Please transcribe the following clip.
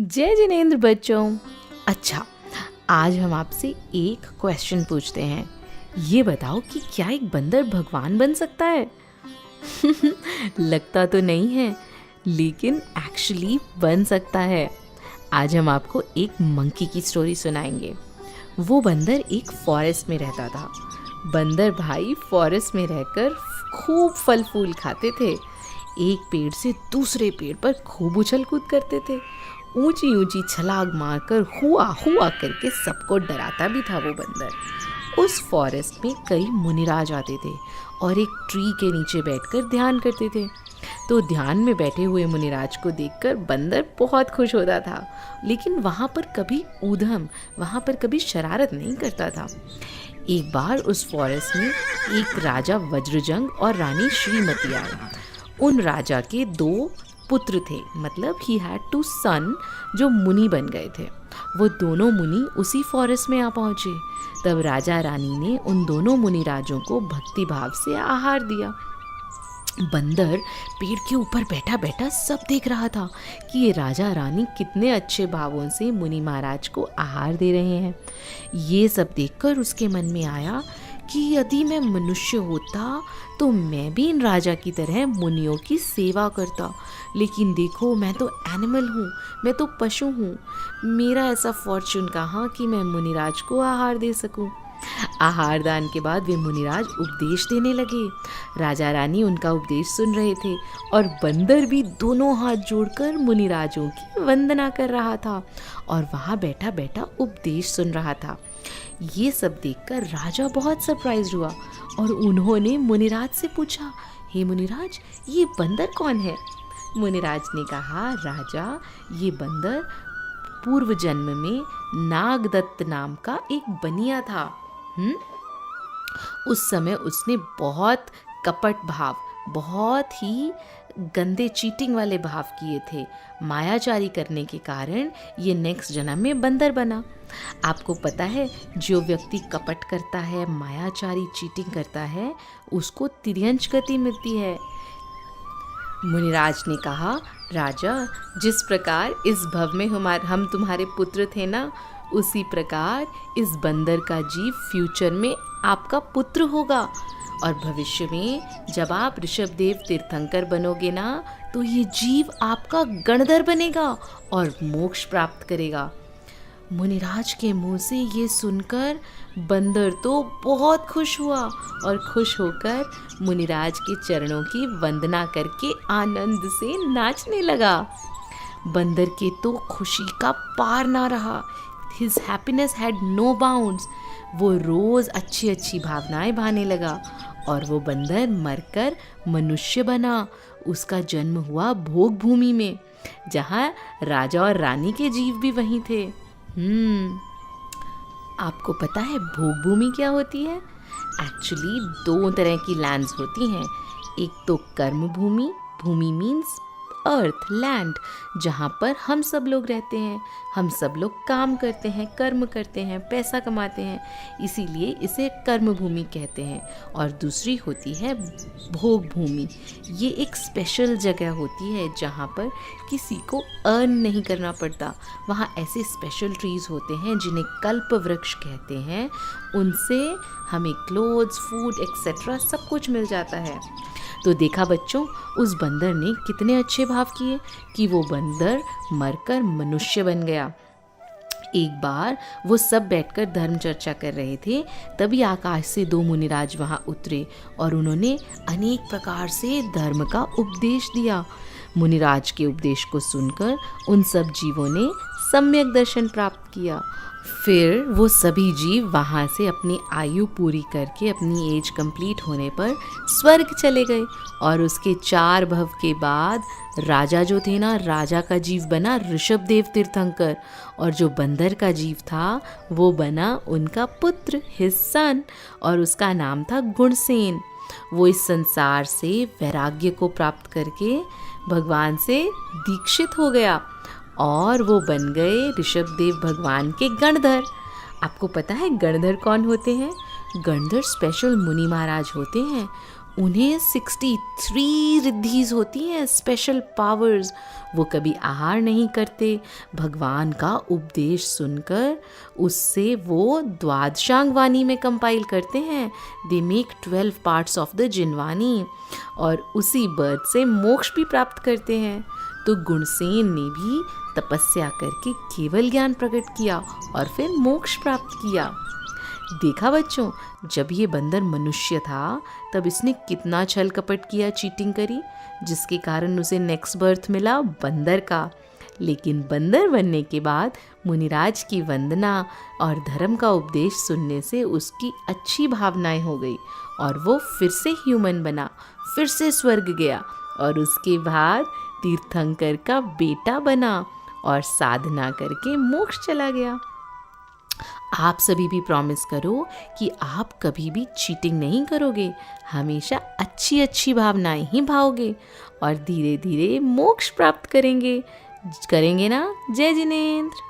जय जिनेंद्र बच्चों। अच्छा, आज हम आपसे एक क्वेश्चन पूछते हैं। ये बताओ कि क्या एक बंदर भगवान बन सकता है? लगता तो नहीं है, लेकिन एक्चुअली बन सकता है। आज हम आपको एक मंकी की स्टोरी सुनाएंगे। वो बंदर एक फॉरेस्ट में रहता था। बंदर भाई फॉरेस्ट में रहकर खूब फल फूल खाते थे। एक पेड़ से दूसरे पेड़ पर खूब उछल कूद करते थे। ऊंची ऊंची छलांग मारकर हुआ हुआ करके सबको डराता भी था वो बंदर। उस फॉरेस्ट में कई मुनिराज आते थे और एक ट्री के नीचे बैठकर ध्यान करते थे। तो ध्यान में बैठे हुए मुनिराज को देखकर बंदर बहुत खुश होता था, लेकिन वहाँ पर कभी ऊधम, वहाँ पर कभी शरारत नहीं करता था। एक बार उस फॉरेस्ट में एक राजा वज्रजंग और रानी श्रीमती आए। उन राजा के 2 पुत्र थे, मतलब ही हैड 2 सन जो मुनि बन गए थे। वो दोनों मुनि उसी फॉरेस्ट में आ पहुँचे। तब राजा रानी ने उन दोनों मुनि राजों को भक्ति भाव से आहार दिया। बंदर पेड़ के ऊपर बैठा बैठा सब देख रहा था कि ये राजा रानी कितने अच्छे भावों से मुनि महाराज को आहार दे रहे हैं। ये सब देखकर उसके मन में आया कि यदि मैं मनुष्य होता तो मैं भी इन राजा की तरह मुनियों की सेवा करता। लेकिन देखो, मैं तो एनिमल हूँ, मैं तो पशु हूँ। मेरा ऐसा फॉर्चून कहाँ कि मैं मुनिराज को आहार दे सकूँ। आहार दान के बाद वे मुनिराज उपदेश देने लगे। राजा रानी उनका उपदेश सुन रहे थे और बंदर भी दोनों हाथ जोड़कर मुनिराजों की वंदना कर रहा था और वहाँ बैठा बैठा उपदेश सुन रहा था। ये सब देखकर राजा बहुत सरप्राइज हुआ और उन्होंने मुनिराज से पूछा, हे मुनिराज, ये बंदर कौन है? मुनिराज ने कहा, राजा, ये बंदर पूर्व जन्म में नागदत्त नाम का एक बनिया था। उस समय उसने बहुत कपट भाव, बहुत ही गंदे चीटिंग वाले भाव किए थे। मायाचारी करने के कारण ये नेक्स्ट जन्म में बंदर बना। आपको पता है, जो व्यक्ति कपट करता है, मायाचारी चीटिंग करता है, उसको तिर्यंच गति मिलती है। मुनिराज ने कहा, राजा, जिस प्रकार इस भव में हम तुम्हारे पुत्र थे ना, उसी प्रकार इस बंदर का जीव फ्यूचर में आपका पुत्र होगा और भविष्य में जब आप ऋषभदेव तीर्थंकर बनोगे ना, तो ये जीव आपका गणधर बनेगा और मोक्ष प्राप्त करेगा। मुनिराज के मुंह से ये सुनकर बंदर तो बहुत खुश हुआ और खुश होकर मुनिराज के चरणों की वंदना करके आनंद से नाचने लगा। बंदर के तो खुशी का पार ना रहा। His happiness had no bounds। वो रोज़ अच्छी अच्छी भावनाएं भाने लगा और वो बंदर मरकर मनुष्य बना। उसका जन्म हुआ भोग भूमि में, जहाँ राजा और रानी के जीव भी वहीं थे। आपको पता है भोग भूमि क्या होती है? एक्चुअली 2 तरह की लैंड्स होती हैं। एक तो कर्म भूमि, भूमि मीन्स अर्थ, लैंड, जहाँ पर हम सब लोग रहते हैं। हम सब लोग काम करते हैं, कर्म करते हैं, पैसा कमाते हैं, इसीलिए इसे कर्म भूमि कहते हैं। और दूसरी होती है भोग भूमि। ये एक स्पेशल जगह होती है जहाँ पर किसी को अर्न नहीं करना पड़ता। वहाँ ऐसे स्पेशल ट्रीज होते हैं जिन्हें कल्प वृक्ष कहते हैं। उनसे हमें क्लोथ्स, फूड एक्सेट्रा सब कुछ मिल जाता है। तो देखा बच्चों, उस बंदर ने कितने अच्छे भाव किए कि वो बंदर मरकर मनुष्य बन गया। एक बार वो सब बैठकर धर्म चर्चा कर रहे थे, तभी आकाश से 2 मुनिराज वहाँ उतरे और उन्होंने अनेक प्रकार से धर्म का उपदेश दिया। मुनिराज के उपदेश को सुनकर उन सब जीवों ने सम्यक दर्शन प्राप्त किया। फिर वो सभी जीव वहाँ से अपनी आयु पूरी करके अपनी एज कंप्लीट होने पर स्वर्ग चले गए और उसके 4 भव के बाद राजा जो थे ना, राजा का जीव बना ऋषभदेव तीर्थंकर और जो बंदर का जीव था वो बना उनका पुत्र, हिज सन, और उसका नाम था गुणसेन। वो इस संसार से वैराग्य को प्राप्त करके भगवान से दीक्षित हो गया और वो बन गए ऋषभदेव भगवान के गणधर। आपको पता है गणधर कौन होते हैं? गणधर स्पेशल मुनि महाराज होते हैं। उन्हें 63 रिद्धीज होती हैं, स्पेशल पावर्स। वो कभी आहार नहीं करते। भगवान का उपदेश सुनकर उससे वो द्वादशांग वाणी में कंपाइल करते हैं। They make 12 parts of the Jinvani और उसी बर्थ से मोक्ष भी प्राप्त करते हैं। तो गुणसेन ने भी तपस्या करके केवल ज्ञान प्रकट किया और फिर मोक्ष प्राप्त किया। देखा बच्चों, जब ये बंदर मनुष्य था तब इसने कितना छल कपट किया, चीटिंग करी, जिसके कारण उसे नेक्स्ट बर्थ मिला बंदर का। लेकिन बंदर बनने के बाद मुनिराज की वंदना और धर्म का उपदेश सुनने से उसकी अच्छी भावनाएं हो गई और वो फिर से ह्यूमन बना, फिर से स्वर्ग गया और उसके बाद तीर्थंकर का बेटा बना और साधना करके मोक्ष चला गया। आप सभी भी प्रॉमिस करो कि आप कभी भी चीटिंग नहीं करोगे, हमेशा अच्छी अच्छी भावनाएं ही भाओगे और धीरे धीरे मोक्ष प्राप्त करेंगे ना। जय जिनेंद्र।